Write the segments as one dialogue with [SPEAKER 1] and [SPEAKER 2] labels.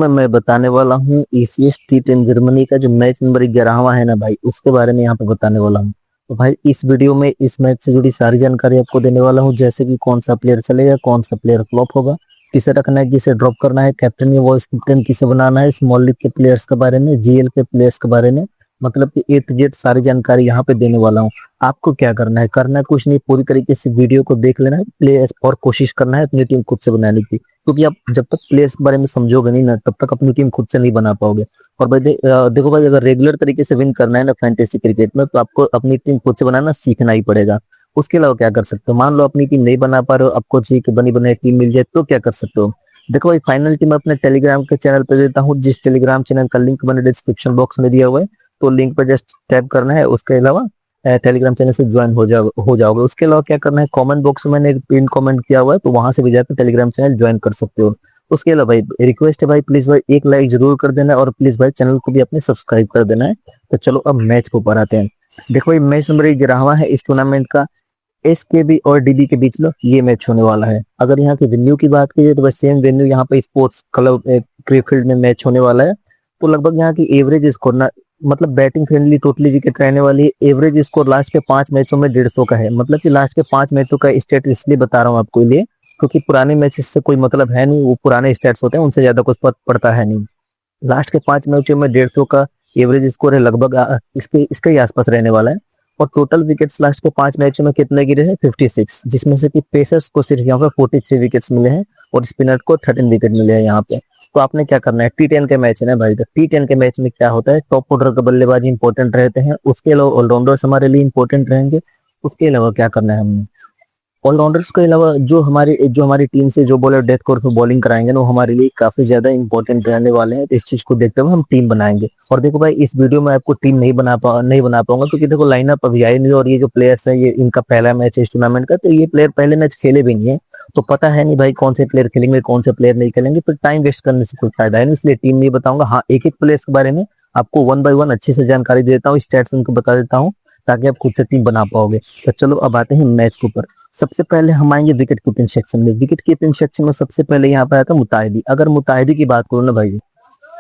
[SPEAKER 1] मैं बताने वाला हूँ ECS T10 जर्मनी का जो मैच नंबर 11वां है ना भाई, उसके बारे में यहाँ पे बताने वाला हूँ। तो भाई इस वीडियो में इस मैच से जुड़ी सारी जानकारी आपको देने वाला हूँ, जैसे कि कौन सा प्लेयर चलेगा, कौन सा प्लेयर फ्लॉप होगा, किसे रखना है, किसे ड्रॉप करना है, कैप्टन या वाइस कैप्टन किसे बनाना है, स्मॉल लीग के प्लेयर्स के बारे में, GL के प्लेयर्स के बारे में, मतलब कि A to Z सारी जानकारी यहाँ पे देने वाला हूँ। आपको क्या करना है कुछ नहीं, पूरी तरीके से वीडियो को देख लेना है प्लेयर्स और कोशिश करना है अपनी टीम खुद से बनाने की, क्योंकि आप जब तक प्लेयर्स के बारे में समझोगे नहीं ना, तब तक अपनी टीम खुद से नहीं बना पाओगे। और भाई देखो भाई, अगर रेगुलर तरीके से विन करना है ना फैंटेसी क्रिकेट में, तो आपको अपनी टीम खुद से बनाना सीखना ही पड़ेगा। उसके अलावा क्या कर सकते हो, मान लो अपनी टीम नहीं बना पा रहे हो, आपको चाहिए कि बनी बनाई टीम मिल जाए, तो क्या कर सकते हो। देखो भाई, फाइनल टीम अपने टेलीग्राम के चैनल पे देता हूँ, जिस टेलीग्राम चैनल का लिंक मैंने डिस्क्रिप्शन बॉक्स में दिया हुआ है, तो लिंक पर जस्ट टैप करना है। उसके अलावा टेलीग्राम चैनल से ज्वाइन हो जाओगे। उसके अलावा क्या करना है, कमेंट बॉक्स में मैंने एक पिन कमेंट किया हुआ है, तो वहां से भी जाकर टेलीग्राम चैनल ज्वाइन कर सकते हो। उसके अलावा भाई रिक्वेस्ट है भाई, प्लीज भाई एक लाइक जरूर कर देना, और प्लीज भाई चैनल को भी अपने सब्सक्राइब कर देना है। तो चलो अब मैच को ऊपर आते हैं। देखो ये मैच नंबर 11वां है इस टूर्नामेंट का। SKB और DB के बीच में ये मैच होने वाला है। अगर यहाँ के वेन्यू की बात की जाए तो बस सेम वेन्यू यहाँ पे स्पोर्ट्स क्लब क्रिकफील्ड में मैच होने वाला है। तो लगभग यहाँ की एवरेज स्कोर ना, मतलब बैटिंग फ्रेंडली टोटली विकेट रहने वाली है। एवरेज स्कोर लास्ट के 5 मैचों में 150 का है। मतलब कि लास्ट के 5 मैचों का स्टेट इसलिए बता रहा हूँ आपको लिए, क्योंकि पुराने मैचेस से कोई मतलब है नहीं, वो पुराने स्टेट्स होते हैं, उनसे ज्यादा कुछ पड़ता है नहीं। लास्ट के 5 मैचों में 150 का एवरेज स्कोर है, लगभग इसके इसके ही आसपास रहने वाला है। और टोटल विकेट्स लास्ट के 5 मैचों में कितने गिरे हैं, 56, जिसमें से कि पेसर्स को सिर्फ यहाँ पे 43 विकेट्स मिले हैं और स्पिनर को 13 विकेट मिले हैं यहाँ पे। तो आपने क्या करना है, T10 के मैच है ना भाई, तो T10 के मैच में क्या होता है, टॉप ऑर्डर का बल्लेबाजी इंपॉर्टेंट रहते हैं, उसके अलावा ऑलराउंडर्स हमारे लिए इंपॉर्टेंट रहेंगे। उसके अलावा क्या करना है हमने, ऑलराउंडर्स के अलावा जो हमारी टीम से जो बॉलर डेथ ओवर पे बॉलिंग कराएंगे ना, वो हमारे लिए काफी ज्यादा इंपॉर्टेंट रहने वाले हैं। तो इस चीज को देखते हुए हम टीम बनाएंगे। और देखो भाई, इस वीडियो में आपको टीम नहीं बना पाऊंगा, क्योंकि देखो लाइनअप अभी आई नहीं, और ये जो प्लेयर्स है ये इनका पहला मैच है इस टूर्नामेंट का, तो ये प्लेयर पहले मैच खेले भी नहीं है, तो पता है नहीं भाई कौन से प्लेयर खेलेंगे कौन से प्लेयर नहीं खेलेंगे, फिर टाइम वेस्ट करने से कोई फायदा है नहीं, इसलिए टीम नहीं बताऊंगा। हाँ, एक एक प्लेयर के बारे में आपको 1 by 1 अच्छे से जानकारी देता हूँ, स्टैट्स उनको बता देता हूँ, ताकि आप खुद से टीम बना पाओगे। तो चलो अब आते हैं मैच के ऊपर। सबसे पहले हम आएंगे विकेट कीपिंग सेक्शन में। विकेट कीपिंग सेक्शन में सबसे पहले यहाँ पे आता है मुताहिदी। अगर मुताहिदी की बात करूँ ना भाई,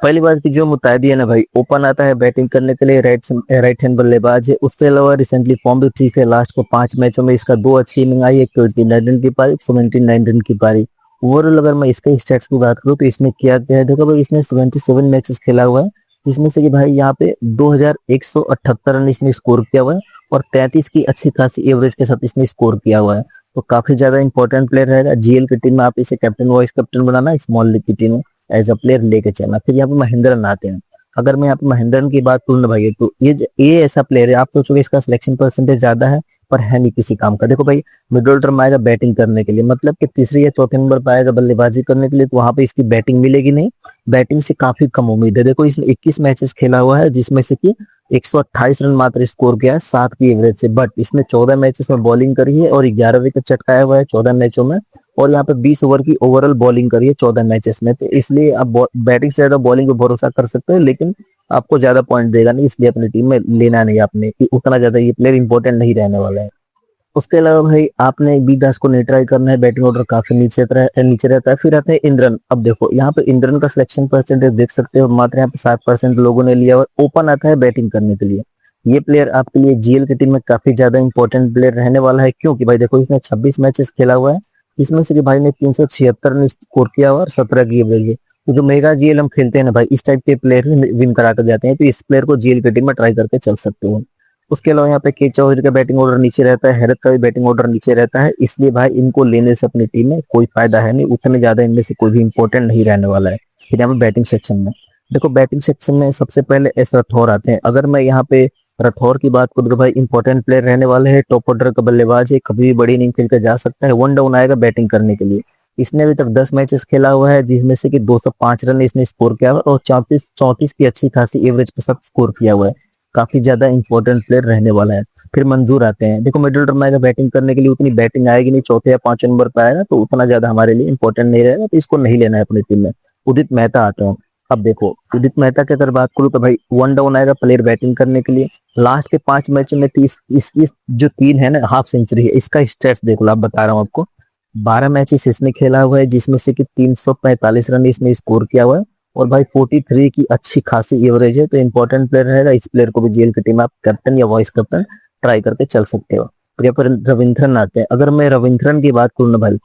[SPEAKER 1] पहली बात की जो मुताहिदी है ना भाई, ओपन आता है बैटिंग करने के लिए, राइट हैंड बल्लेबाज है। उसके अलावा रिसेंटली फॉर्म भी ठीक है, लास्ट को 5 मैचों में इसका 2 अच्छी इनिंग आई, एक 29 रन की पारी, 79 रन की पारी। ओवरऑल अगर मैं इसके स्टैट्स की बात करूँ तो इसने किया क्या है, देखो भाई इसने 77 मैचेस खेला हुआ है, जिसमें से कि भाई यहाँ पे 2178 रन इसने स्कोर किया हुआ है, और 33 की अच्छी खासी एवरेज के साथ इसने स्कोर किया हुआ है। तो काफी ज्यादा इंपॉर्टेंट प्लेयर रहेगा। GL की टीम में आप इसे कैप्टन वाइस कैप्टन बनाना, स्मॉल लीग की टीम में एज अ प्लेयर लेके चलना। फिर यहाँ पे महेंद्रन आते हैं। अगर मैं यहाँ पे महेंद्रन की बात करूँ ना भाई, तो ये ऐसा प्लेयर है, आप सोचोगे इसका सिलेक्शन परसेंटेज ज्यादा है, पर है नहीं किसी काम का। देखो भाई, मिडिल ऑर्डर में आएगा बैटिंग करने के लिए, मतलब कि तीसरी या चौथे नंबर पर आएगा बल्लेबाजी करने के लिए, तो वहां पे इसकी बैटिंग मिलेगी नहीं, बैटिंग से काफी कम उम्मीद है। देखो इसने 21 मैचेस खेला हुआ है, जिसमें से कि 128 रन मात्र स्कोर किया है 7 की एवरेज से, बट इसने 14 मैचेस में बॉलिंग करी है और 11 विकेट चटकाया हुआ है 14 मैचों में, और यहाँ पे 20 ओवर की ओवरऑल बॉलिंग करी है 14 मैचेस में। तो इसलिए आप बैटिंग से ज्यादा बॉलिंग पे भरोसा कर सकते हो, लेकिन आपको ज्यादा पॉइंट देगा नहीं, इसलिए अपनी टीम में लेना नहीं आपने, कि उतना ज्यादा ये प्लेयर इंपॉर्टेंट नहीं रहने वाला है। उसके अलावा भाई आपने बी दास को नहीं ट्राई करना है, बैटिंग ऑर्डर काफी नीचे रहता है। फिर आते हैं इंद्रन। अब देखो यहाँ पे इंद्रन का सिलेक्शन परसेंटेज देख सकते हो, मात्र यहाँ पे 7% लोगों ने लिया, और ओपन आता है बैटिंग करने के लिए। ये प्लेयर आपके लिए GL की टीम में काफी ज्यादा इंपॉर्टेंट प्लेयर रहने वाला है, क्योंकि भाई देखो इसने 26 मैचेस खेला हुआ है, इसमें से कि भाई ने 376 रन स्कोर किया हुआ और 17 की एवरेज है। तो जो मेगा GL हम खेलते हैं ना भाई, इस टाइप के प्लेयर विन करा कर जाते हैं, तो इस प्लेयर को GL की टीम में ट्राई करके चल सकते हो। उसके अलावा यहाँ पे के चौधरी का बैटिंग ऑर्डर नीचे रहता है, हैरत का भी बैटिंग ऑर्डर नीचे रहता है, इसलिए भाई इनको लेने से अपनी टीम में कोई फायदा है नहीं, उतने ज्यादा इनमें से कोई भी इंपॉर्टेंट नहीं रहने वाला है। फिर यहाँ पे बैटिंग सेक्शन में देखो, बैटिंग सेक्शन में सबसे पहले एस राठौर आते हैं। अगर मैं यहाँ पे राठौर की बात करूँ तो भाई इंपॉर्टेंट प्लेयर रहने वाले हैं, टॉप ऑर्डर का बल्लेबाज है, कभी भी बड़ी इनिंग खेल कर जा सकता है, 1 डाउन आएगा बैटिंग करने के लिए। इसने अभी तक 10 मैचेस खेला हुआ है, जिसमें से कि 205 रन इसने स्कोर किया हुआ है, और 34 की अच्छी खासी एवरेज के साथ स्कोर किया हुआ है। काफी ज्यादा इंपॉर्टेंट प्लेयर रहने वाला है। फिर मंजूर आते हैं। देखो मिडिल ऑर्डर में आएगा बैटिंग करने के लिए, उतनी बैटिंग आएगी नहीं, चौथे या 5वें नंबर पर आएगा, तो उतना ज्यादा हमारे लिए इंपॉर्टेंट नहीं रहेगा, तो इसको नहीं लेना है अपनी टीम में। उदित मेहता आते हैं। अब देखो उदित मेहता की अगर बात करूँ तो भाई 1 डाउन आएगा प्लेयर बैटिंग करने के लिए। लास्ट के 5 मैचों में 30 इसकी जो 3 है ना हाफ सेंचुरी है, इसका स्टेट्स देखो, आप बता रहा हूँ आपको। 12 मैचेस इसने खेला हुआ है, जिसमें से कि 345 रन इसने स्कोर किया हुआ है, और भाई 43 की अच्छी खासी एवरेज है, तो इंपॉर्टेंट प्लेयर रहेगा। इस प्लेयर को भी जीएल की टीम आप कैप्टन या वाइस कैप्टन ट्राई करके चल सकते हो। तो यहाँ पर रविंद्रन आते हैं। अगर मैं रविंद्रन की बात करूँ ना भाई,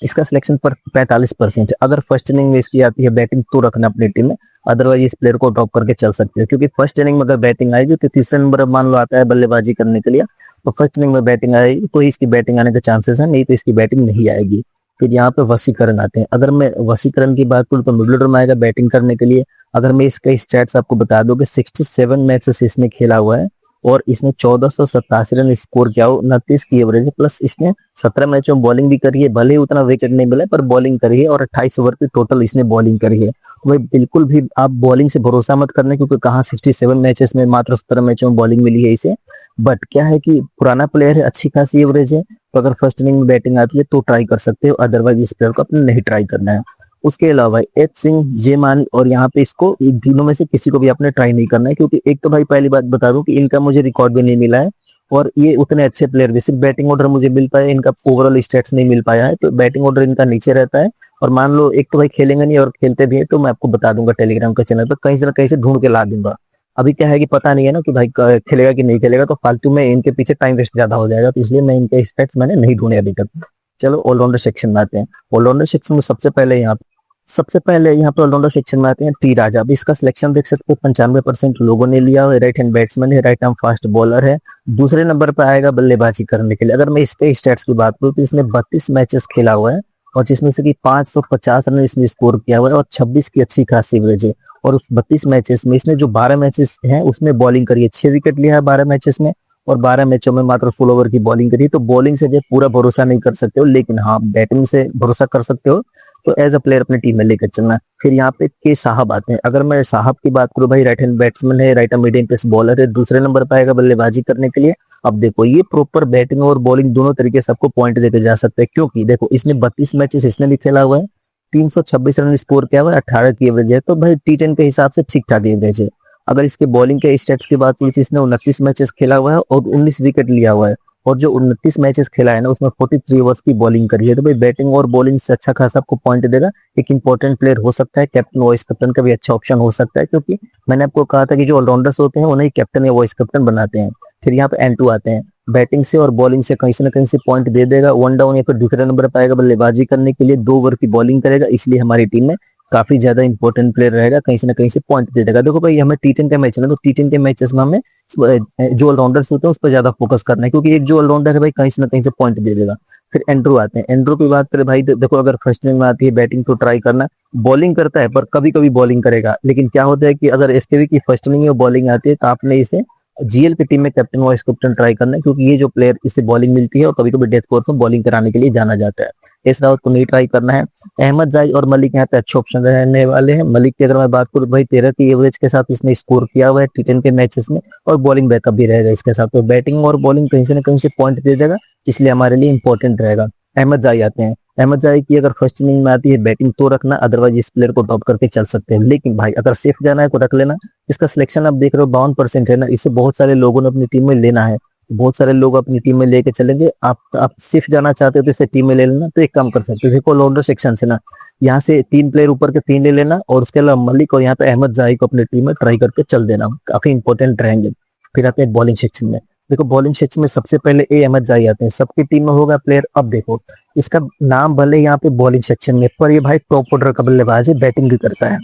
[SPEAKER 1] इसका सिलेक्शन पर 45% है। अगर फर्स्ट इनिंग में इसकी आती है बैटिंग तो रखना अपनी टीम में, अदरवाइज इस प्लेयर को ड्रॉप करके चल सकते हो, क्योंकि फर्स्ट इनिंग में अगर बैटिंग आएगी तो तीसरे नंबर पर मान लो आता है बल्लेबाजी करने के लिए, तो फर्स्ट इनिंग में बैटिंग आएगी तो इसकी बैटिंग आने के चांसेस है, नहीं तो इसकी बैटिंग नहीं आएगी। फिर यहाँ पे वसीकरण आते हैं। अगर मैं वसीकरण की बात करूँ तो मिडिल ऑर्डर में आएगा बैटिंग करने के लिए। अगर मैं इसके स्टैट्स आपको बता दूं कि 67 मैचेस इसने खेला हुआ है और इसने 1487 रन स्कोर किया, 29 की एवरेज है, प्लस इसने 17 मैचों में बॉलिंग भी करी है, भले ही उतना विकेट नहीं मिला पर बॉलिंग करी है, और 28 ओवर की टोटल इसने बॉलिंग करी है। वही बिल्कुल भी आप बॉलिंग से भरोसा मत करना, क्योंकि कहाँ 67 मैचेस में मात्र 17 मैचों में बॉलिंग मिली है इसे। बट क्या है कि पुराना प्लेयर है, अच्छी खासी एवरेज है, तो अगर फर्स्ट इनिंग में बैटिंग आती है तो ट्राई कर सकते हो, अदरवाइज इस प्लेयर को अपने नहीं ट्राई करना है। उसके अलावा एच सिंह, जे मान, और यहाँ पे इसको इन तीनों में से किसी को भी आपने ट्राई नहीं करना है, क्योंकि एक तो भाई पहली बात बता दूं कि इनका मुझे रिकॉर्ड भी नहीं मिला है, और ये उतने अच्छे प्लेयर भी, सिर्फ बैटिंग ऑर्डर मुझे मिल पाया, इनका ओवरऑल स्टेट्स नहीं मिल पाया है, तो बैटिंग ऑर्डर इनका नीचे रहता है। और मान लो एक तो भाई खेलेंगे नहीं और खेलते भी है तो मैं आपको बता दूंगा टेलीग्राम के चैनल पर, कहीं से ना कहीं से ढूंढ के ला दूंगा। अभी क्या है कि पता नहीं है ना कि भाई खेलेगा कि नहीं खेलेगा, तो फालतू में इनके पीछे टाइम वेस्ट ज्यादा हो जाएगा, तो इसलिए मैं इनके स्टेट्स मैंने नहीं ढूंढे अभी तक। चलो ऑलराउंडर सेक्शन में आते हैं। ऑलराउंडर सेक्शन में सबसे पहले यहाँ पे ऑलराउंडर सेक्शन में आते हैं टी राजा। अब इसका सिलेक्शन देख सकते हो 95% लोगों ने लिया हुआ है। राइट हैंड बैट्समैन है, राइट हैंड फास्ट बॉलर है, दूसरे नंबर पर आएगा बल्लेबाजी करने के लिए। अगर मैं इसके स्टैट्स की बात करूँ तो इसने 32 मैचेस खेला हुआ है, और जिसमें से कि 550 रन इसने स्कोर किया हुआ है, और 26 की अच्छी खासी एवरेज है। और उस 32 मैचेस में इसने जो 12 मैचेस हैं उसमें बॉलिंग करी है, 6 विकेट लिया है 12 मैचेस में, और 12 मैचों में मात्र फुल ओवर की बॉलिंग करी है। तो बॉलिंग से जो पूरा भरोसा नहीं कर सकते हो, लेकिन हाँ बैटिंग से भरोसा कर सकते हो, तो एज अ प्लेयर अपनी टीम में लेकर चलना। फिर यहाँ पे के साहब आते हैं। अगर मैं साहब की बात करूँ भाई, राइट हैंड बैट्समैन है, right hand medium pace bowler है, दूसरे नंबर पर आएगा बल्लेबाजी करने के लिए। अब देखो ये प्रॉपर बैटिंग और बॉलिंग दोनों तरीके से आपको पॉइंट देके जा सकते हैं, क्योंकि देखो इसने 32 मैचेस इसने भी खेला हुआ है, 326 रन स्कोर किया हुआ है, 18 की एवरेज है, तो भाई T10 के हिसाब से ठीक ठाक एवरेज है। अगर इसके बॉलिंग के स्टेट्स की बात की तो इसने 29 मैचेस खेला हुआ है और 19 विकेट लिया हुआ है, और जो 29 मैचेस खेला है ना उसमें 43 ओवर्स की बॉलिंग करी है। तो भाई बैटिंग और बॉलिंग से अच्छा खासा आपको पॉइंट देगा। एक इंपॉर्टेंट प्लेयर हो सकता है, कैप्टन वाइस कैप्टन का भी अच्छा ऑप्शन हो सकता है, क्योंकि मैंने आपको कहा था कि जो ऑलराउंडर्स होते हैं उन्हें कैप्टन या वाइस कैप्टन बनाते हैं। फिर यहाँ पे N2 आते हैं। बैटिंग से और बॉलिंग से कहीं से ना कहीं से पॉइंट दे देगा। वन डाउन या फिर दूसरे नंबर पर आएगा बल्लेबाजी करने के लिए, 2 ओवर की बॉलिंग करेगा, इसलिए हमारी टीम में काफी ज्यादा इंपॉर्टेंट प्लेयर रहेगा, कहीं से ना कहीं से पॉइंट दे देगा। देखो भाई हमें T10 का मैच है ना, तो T10 के मैचेस में हमें जो ऑलराउंडर्स होते हैं उस पर ज्यादा फोकस करना है, क्योंकि एक जो ऑलराउंडर है भाई कहीं से ना कहीं से पॉइंट दे देगा। फिर एंड्रू आते हैं। एंड्रू की बात करें भाई तो देखो अगर फर्स्ट इनिंग में आती है बैटिंग तो ट्राई करना, बॉलिंग करता है पर कभी कभी बॉलिंग करेगा, लेकिन क्या होता है कि अगर इसके भी की फर्स्ट इनिंग में बॉलिंग आती है तो आपने इसे जीएल की टीम में कैप्टन वाइस कैप्टन ट्राई करना है, क्योंकि ये जो प्लेयर इससे बॉलिंग मिलती है और कभी कभी डेथ कोर्स में बॉलिंग कराने के लिए जाना जाता है। इस राउत को नहीं ट्राई करना है। अहमद जाई और मलिक यहाँ पे अच्छे ऑप्शन रहने वाले हैं। मलिक की अगर मैं बात करूँ भाई 13 की एवरेज के साथ इसने स्कोर किया हुआ है T10 के मैचेस में, और बॉलिंग बैकअप भी रहेगा इसके साथ, तो बैटिंग और बॉलिंग कहीं से ना कहीं से पॉइंट दे देगा, इसलिए हमारे लिए इंपॉर्टेंट रहेगा। अहमद जाई आते हैं। अहमद जाई की अगर फर्स्ट इनिंग में आती है बैटिंग तो रखना, अदरवाइज इस प्लेयर को ड्रॉप करके चल सकते हैं। लेकिन भाई अगर सेफ जाना है तो रख लेना। इसका सिलेक्शन आप देख रहे हो 52% है ना, इसे बहुत सारे लोगों ने अपनी टीम में लेना है, बहुत सारे लोग अपनी टीम में लेके चलेंगे। आप सिर्फ जाना चाहते हो तो इसे टीम में ले लेना, तो एक काम कर सकते हो, देखो ऑलराउंडर सेक्शन से ना यहाँ से 3 प्लेयर ऊपर के 3 ले लेना, और उसके अलावा मलिक और यहाँ पे अहमद जाई को अपनी टीम में ट्राई करके चल देना, काफी इंपॉर्टेंट रहेंगे। फिर आते हैं बॉलिंग सेक्शन में। देखो बॉलिंग सेक्शन में सबसे पहले ए अहमद जाई आते हैं, सबकी टीम में होगा प्लेयर। अब देखो इसका नाम भले यहाँ पे बॉलिंग सेक्शन में, पर ये भाई टॉप ऑर्डर का बल्लेबाज है, बैटिंग भी करता है।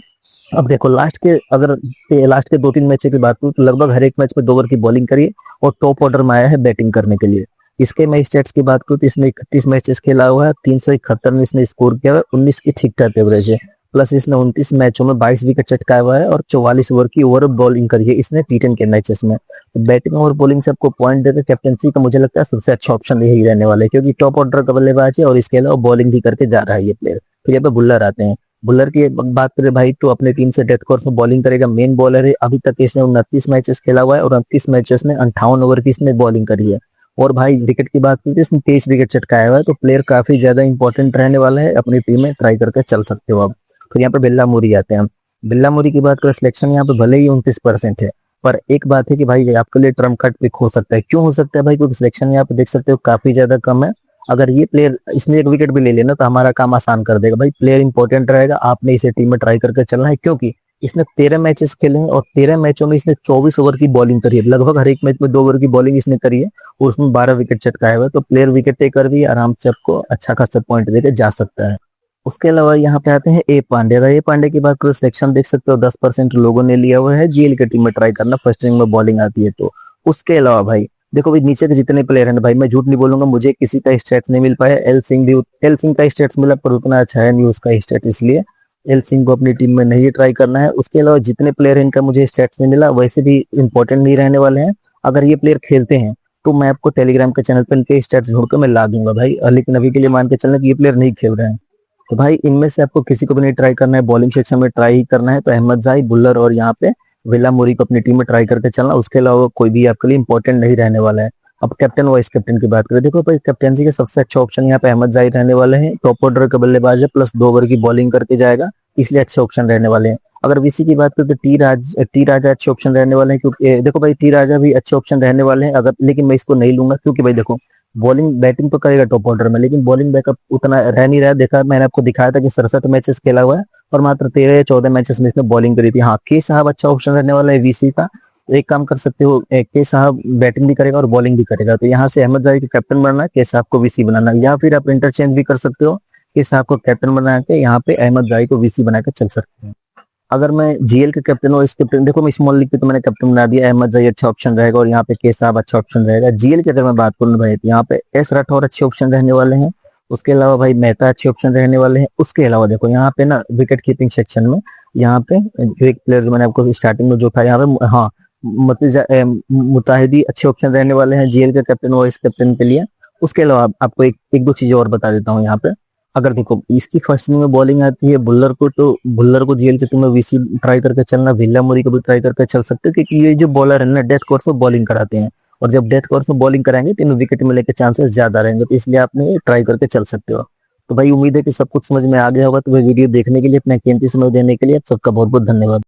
[SPEAKER 1] अब देखो लास्ट के 2-3 मैच की बात करूँ तो लगभग हर एक मैच में 2 ओवर की बॉलिंग करी है, और टॉप ऑर्डर में आया है बैटिंग करने के लिए। इसके मैं स्टेट्स की बात करूँ तो इसने 31 मैचेस खेला हुआ है, 371 रन इसने स्कोर किया हुआ है, 19 की ठीक ठाक एवरेज है, प्लस इसने 29 मैचों में 22 विकेट चटकाया हुआ है, और 44 ओवर की ओवर बॉलिंग करी है इसने T10 के मैचेस में। बैटिंग और बॉलिंग से आपको पॉइंट देकर कैप्टनसी का मुझे लगता है सबसे अच्छा ऑप्शन यही रहने वाला है, क्योंकि टॉप ऑर्डर का बल्लेबाज है और इसके अलावा बॉलिंग भी करके जा रहा है ये प्लेयर। फिर यहाँ पे बुल्लर आते हैं। बुल्लर की बात करें भाई तो अपने टीम से डेथ कोर्स में बॉलिंग करेगा, मेन बॉलर है। अभी तक इसने 29 मैचेस खेला हुआ है और 29 मैचेस में 58 ओवर की इसने बॉलिंग करी है। और भाई विकेट की बात की तो इसने 23 विकेट चटकाया हुआ है, तो प्लेयर काफी ज्यादा इंपॉर्टेंट रहने वाला है, अपनी टीम में ट्राई करके चल सकते हो आप। फिर यहाँ पे बिल्ला मोरी आते हैं। बिल्ला मोरी की बात करें सिलेक्शन यहाँ पे भले ही 29% है, पर एक बात है कि भाई आपके लिए ट्रम्प कार्ड पिक हो सकता है। क्यों हो सकता है भाई, क्योंकि सिलेक्शन यहाँ पे देख सकते हो काफी ज्यादा कम है। अगर ये प्लेयर इसने एक विकेट भी ले लेना तो हमारा काम आसान कर देगा भाई। प्लेयर इंपॉर्टेंट रहेगा, आपने इसे टीम में ट्राई करके चलना है, क्योंकि इसने 13 मैचेस खेले हैं और 13 मैचों में इसने 24 ओवर की बॉलिंग करी है। लगभग हर एक मैच में 2 ओवर की बॉलिंग इसने करी है और उसमें 12 विकेट चटकाए हुए। तो प्लेयर विकेट टेकर भी आराम से आपको अच्छा खासा पॉइंट देके जा सकता है। उसके अलावा यहाँ पे आते हैं ए पांडे। अगर ए पांडे की बात करो, सिलेक्शन देख सकते हो 10% लोगों ने लिया हुआ है जीएल के टीम में ट्राई करना, फर्स्ट इनिंग में बॉलिंग आती है तो। उसके अलावा भाई देखो भाई, नीचे के जितने प्लेयर हैं भाई, मैं झूठ नहीं बोलूंगा, मुझे किसी का स्टेट्स नहीं मिल पाया। एल सिंह का स्टेट्स मिला पर उतना अच्छा है नहीं उसका स्टेट, इसलिए एल सिंह को अपनी टीम में नहीं ट्राई करना है। उसके अलावा जितने प्लेयर हैं इनका मुझे स्टेट्स नहीं मिला, वैसे भी इंपॉर्टेंट नहीं रहने वाले हैं। अगर ये प्लेयर खेलते हैं तो मैं आपको टेलीग्राम के चैनल पर इनके स्टेट्स ढूंढ कर मैं ला दूंगा भाई, लेकिन अभी के लिए मान के चलना कि ये प्लेयर नहीं खेल रहे हैं। तो भाई इनमें से आपको किसी को भी नहीं ट्राई करना है, बॉलिंग सेक्शन में ट्राई ही करना है तो अहमद जाई, बुल्लर और यहाँ पे विला मोरी को अपनी टीम में ट्राई करके चलना। उसके अलावा कोई भी आपके लिए इंपॉर्टेंट नहीं रहने वाला है। अब कैप्टन वाइस कैप्टन की बात करें, देखो भाई कैप्टनसी के सबसे अच्छा ऑप्शन यहाँ पे अहमद जाई रहने वाले हैं। टॉप ऑर्डर का बल्लेबाज है, प्लस 2 ओवर की बॉलिंग करके जाएगा, इसलिए अच्छे ऑप्शन रहने वाले हैं। अगर वीसी की बात करें तो टी राजा अच्छे ऑप्शन रहने वाले हैं, क्योंकि देखो भाई टी राजा भी अच्छे ऑप्शन रहने वाले हैं अगर, लेकिन मैं इसको नहीं लूंगा क्योंकि भाई देखो बॉलिंग बैटिंग तो करेगा टॉप ऑर्डर में, लेकिन बॉलिंग बैकअप उतना रह नहीं रहा। देखा मैंने आपको दिखाया था कि 67 मैचेस खेला हुआ है और मात्र 13 या 14 मैचेस में इसने बॉलिंग करी थी। हाँ, के साहब अच्छा ऑप्शन रहने वाला है वीसी का। एक काम कर सकते हो, के साहब बैटिंग भी करेगा और बॉलिंग भी करेगा, तो यहाँ से अहमद जाई को कैप्टन बनना है, के साहब को वीसी बनाना, या फिर आप इंटरचेंज भी कर सकते हो, के साहब को कैप्टन बना के यहाँ पे अहमद जाई को वीसी बना के चल सकते हैं। अगर मैं जीएल के कैप्टन और इस कैप्टन, देखो मैं स्मॉल लीग पे तो मैंने कैप्टन बना दिया, अहमद जाई अच्छा ऑप्शन रहेगा और यहाँ पे के साहब अच्छा ऑप्शन रहेगा। जीएल की अगर मैं बात करूँ भाई तो यहाँ पे एस राठौर अच्छे ऑप्शन रहने वाले हैं। उसके अलावा भाई मेहता अच्छे ऑप्शन रहने वाले हैं। उसके अलावा देखो यहाँ पे ना विकेट कीपिंग सेक्शन में यहाँ पे जो एक प्लेयर जो मैंने आपको स्टार्टिंग में जो था यहाँ पे, हाँ मुताहिदी अच्छे ऑप्शन रहने वाले हैं जीएल के कैप्टन और इस कैप्टन के लिए। उसके अलावा आपको एक दो चीजें और बता देता हूँ यहाँ पे। अगर देखो इसकी फर्स्ट इनिंग में बॉलिंग आती है बुल्लर को, तो बुल्लर को जीएल के टीम में वीसी ट्राई करके चलना, विल्ला मोरी को भी ट्राई करके चल सकते हो, क्योंकि ये जो बॉलर है ना डेथ कोर्स में बॉलिंग कराते हैं और जब डेथ कोर्स में बॉलिंग कराएंगे तो इन विकेट मिलने के चांसेस ज्यादा रहेंगे, तो इसलिए आपने ट्राई करके चल सकते हो। तो भाई उम्मीद है कि सब कुछ समझ में आ गया होगा। तो भाई वीडियो देखने के लिए, अपना कीमती समय देने के लिए सबका बहुत बहुत धन्यवाद।